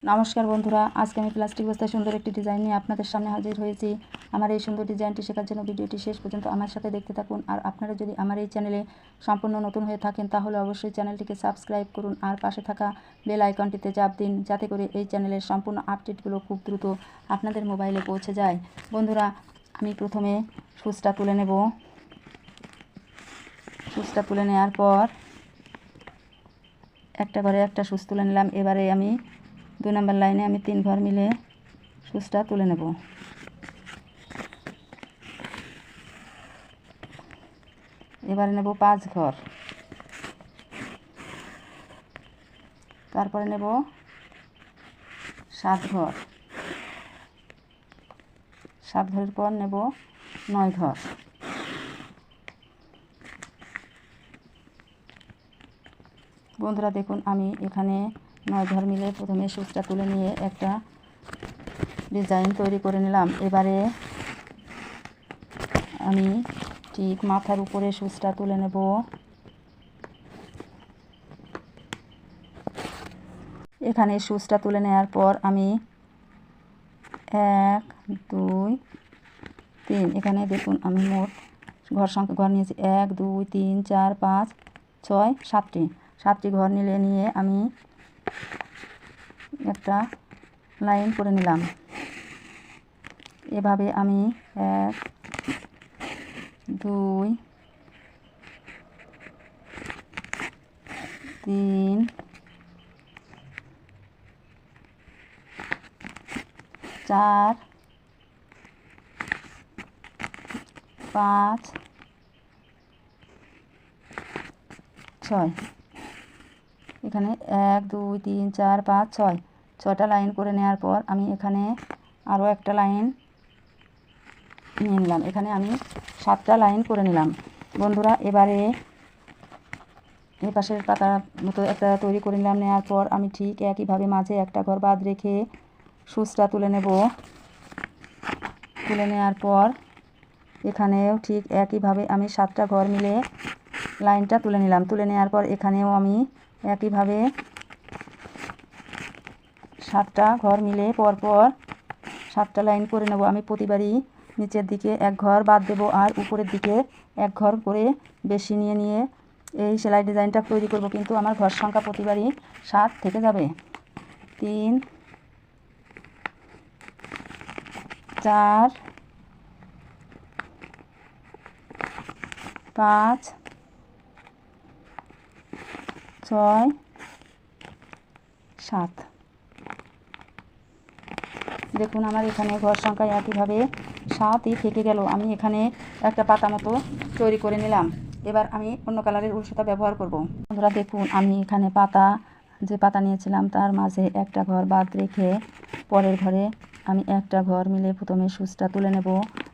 নমস্কার বন্ধুরা, আজকে আমি প্লাস্টিক বস্তায় সুন্দর একটি ডিজাইন নিয়ে আপনাদের সামনে হাজির হয়েছি। আমার এই সুন্দর ডিজাইনটি শেখার জন্য ভিডিওটি শেষ পর্যন্ত আমার সাথে দেখতে থাকুন। আর আপনারা যদি আমার এই চ্যানেলে সম্পূর্ণ নতুন হয়ে থাকেন তাহলে অবশ্যই চ্যানেলটিকে সাবস্ক্রাইব করুন আর পাশে থাকা বেল আইকনটিতে চাপ দিন, যাতে করে এই চ্যানেলের সম্পূর্ণ আপডেটগুলো খুব দ্রুত আপনাদের মোবাইলে পৌঁছে যায়। বন্ধুরা, আমি প্রথমে সূচটা তুলে নেব। সূচটা তুলে নেওয়ার পর একটা ঘরে একটা সূচ তুলে নিলাম। এবারে আমি 2 নম্বর লাইনে আমি 3 ঘর মিলে সূচটা তুলে নেব। এবারে নেব 5 ঘর, তারপরে নেব 7 ঘর, 7 ঘরের পর নেব 9 ঘর। বন্ধুরা দেখুন, আমি এখানে 9 ঘর মিলে প্রথমে সূচটা তুলে নিয়ে একটা ডিজাইন তৈরি করে নিলাম। এবারে আমি ঠিক মাথার উপরে সূচটা তুলে নেব। এখানে সূচটা তুলে নেওয়ার পর আমি 1 2 3, এখানে দেখুন আমি মোট ঘর নিয়েছি 1 2 3 4 5 6 7টি ঘর নিয়ে আমি একটা লাইন করে নিলাম। এভাবে আমি 1 2 3 4 5 6, এখানে 1 2 3 4 5 6, 6টা লাইন করে নেওয়ার পর আমি এখানে আরও একটা লাইন নিয়ে নিলাম। এখানে আমি 7টা লাইন করে নিলাম। বন্ধুরা, এবারে এই পাশের পাতার মতো একটা তৈরি করে নিলাম। নেওয়ার পর আমি ঠিক একইভাবে মাঝে একটা ঘর বাদ রেখে সূচটা তুলে নেব। তুলে নেওয়ার পর এখানেও ঠিক একইভাবে আমি 7টা ঘর মিলে লাইনটা তুলে নিলাম। তুলে নেওয়ার পর এখানেও আমি একইভাবে 7টা ঘর মিলে পরপর 7টা লাইন করে নেব। আমি প্রতিবারই নিচের দিকে এক ঘর বাদ দেব আর উপরের দিকে এক ঘর করে বেশি নিয়ে এই সেলাই ডিজাইনটা তৈরি করব, কিন্তু আমার ঘর সংখ্যা প্রতিবারই 7 থেকে যাবে। 3 4 5 6 7। দেখুন আমার এখানে ঘর সংখ্যা একইভাবে 7ই থেকে গেল। আমি এখানে একটা পাতা মতো তৈরি করে নিলাম। এবার আমি অন্য কালারের উল সুতা ব্যবহার করব। বন্ধুরা দেখুন, আমি এখানে যে পাতা নিয়েছিলাম তার মাঝে একটা ঘর বাদ রেখে পরের ঘরে আমি একটা ঘর মিলে প্রথমে সূচটা তুলে নেব।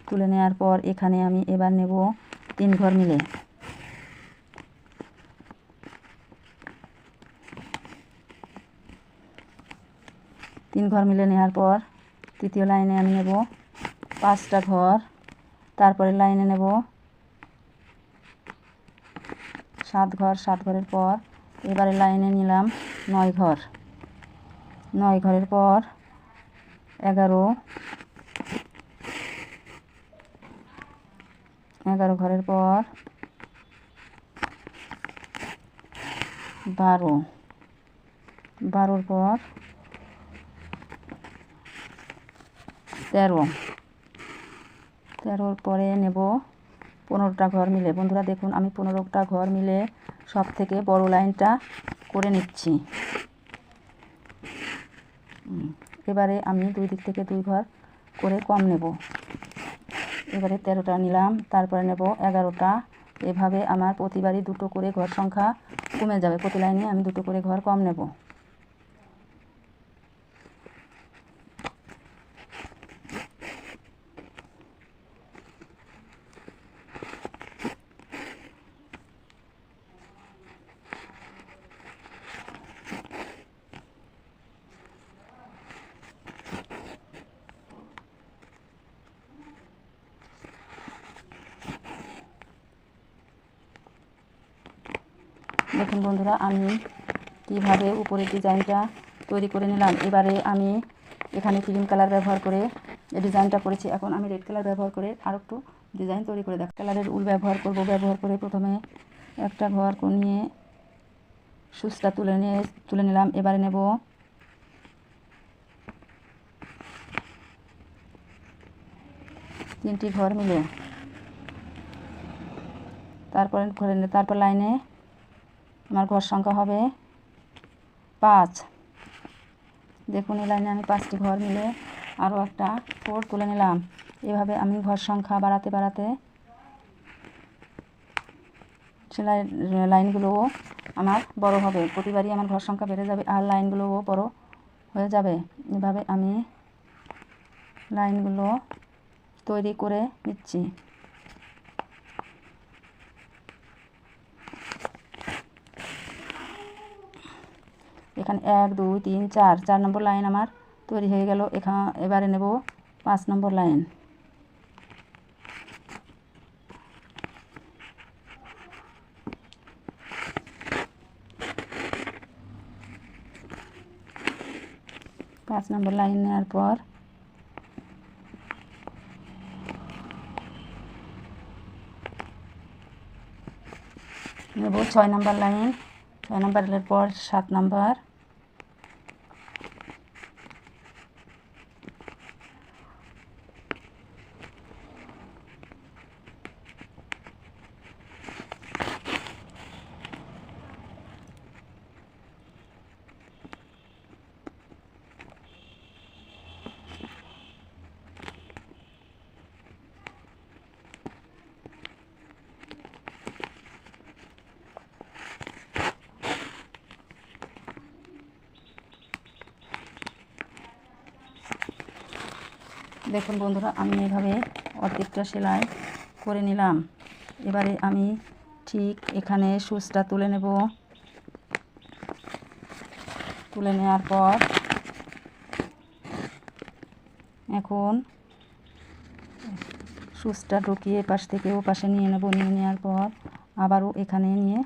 তুলে নেওয়ার পর এখানে আমি এবার নেব 3 ঘর মিলে। নেওয়ার পর তৃতীয় লাইনে আমি নেব 5টা ঘর, তারপরে লাইনে নেব 7 ঘর। 7 ঘরের পর এবারে লাইনে নিলাম 9 ঘর। 9 ঘরের পর 11 ঘরের পর 12, 12র পর 13, 13র পরে নেব 15টা ঘর মিলে। বন্ধুরা দেখুন, আমি 15টা ঘর মিলে সব থেকে বড় লাইনটা করে নিচ্ছি। এবারে আমি 2 দিক থেকে 2 ঘর করে কম নেব। এবারে 13টা নিলাম, তারপরে নেব 11টা। এভাবে আমার প্রতিবারই 2টো করে ঘর সংখ্যা কমে যাবে। প্রতি লাইনে আমি 2টো করে ঘর কম নেব। দেখুন বন্ধুরা, আমি কিভাবে উপরের ডিজাইনটা তৈরি করে নিলাম। এবারে আমি এখানে ক্রিম কালার ব্যবহার করে এই ডিজাইনটা করেছি। এখন আমি রেড কালার ব্যবহার করে আর একটু ডিজাইন তৈরি করে দেখ কালারের উল ব্যবহার করব। ব্যবহার করে প্রথমে একটা ঘর নিয়ে সুচটা তুলে নিলাম। এবারে নেব তিনটি ঘর মিলে, তারপর লাইনে আমার ঘর সংখ্যা হবে 5। দেখুন এই লাইনে আমি 5টি ঘর মিলে আরও একটা 4 তুলে নিলাম। এভাবে আমি ঘর সংখ্যা বাড়াতে বাড়াতে সেলাই লাইনগুলোও আমার বড় হবে। প্রতিবারই আমার ঘর সংখ্যা বেড়ে যাবে আর লাইনগুলোও বড় হয়ে যাবে। এভাবে আমি লাইনগুলো তৈরি করে নিচ্ছি। এখানে 1 2 3 4 নম্বর লাইন আমার তৈরি হয়ে গেল। এবারে নেব 5 নম্বর লাইন। পাঁচ নম্বর লাইন নেওয়ার পর নেব 6 নম্বর লাইন। 6 নম্বরের পর 7 নম্বর, দেখুন বন্ধুরা আমি এভাবে অর্ধেকটা সেলাই করে নিলাম। এবারে আমি ঠিক এখানে সুচটা তুলে নেব। তুলে নেওয়ার পর এখন সুচটা ঢুকিয়ে পাশ থেকে ও পাশে নিয়ে নেব। নিয়ে নেওয়ার পর আবারও এখানে নিয়ে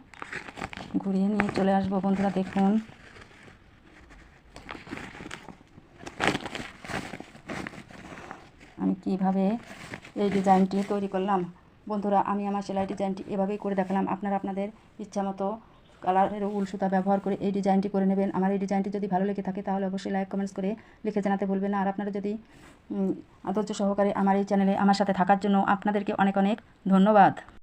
ঘুরিয়ে নিয়ে চলে আসবো। বন্ধুরা দেখুন আমি কিভাবে এই ডিজাইনটি তৈরি করলাম। বন্ধুরা আমি আমার সেলাই ডিজাইনটি এভাবেই করে দেখালাম। আপনারা আপনাদের ইচ্ছা মতো কালারের উল সুতা ব্যবহার করে এই ডিজাইনটি করে নেবেন। আমার এই ডিজাইনটি যদি ভালো লেগে থাকে তাহলে অবশ্যই লাইক কমেন্টস করে লিখে জানাতে ভুলবেন না। আর আপনারা যদি ধৈর্য সহকারে আমার এই চ্যানেলে আমার সাথে থাকার জন্য আপনাদেরকে অনেক অনেক ধন্যবাদ।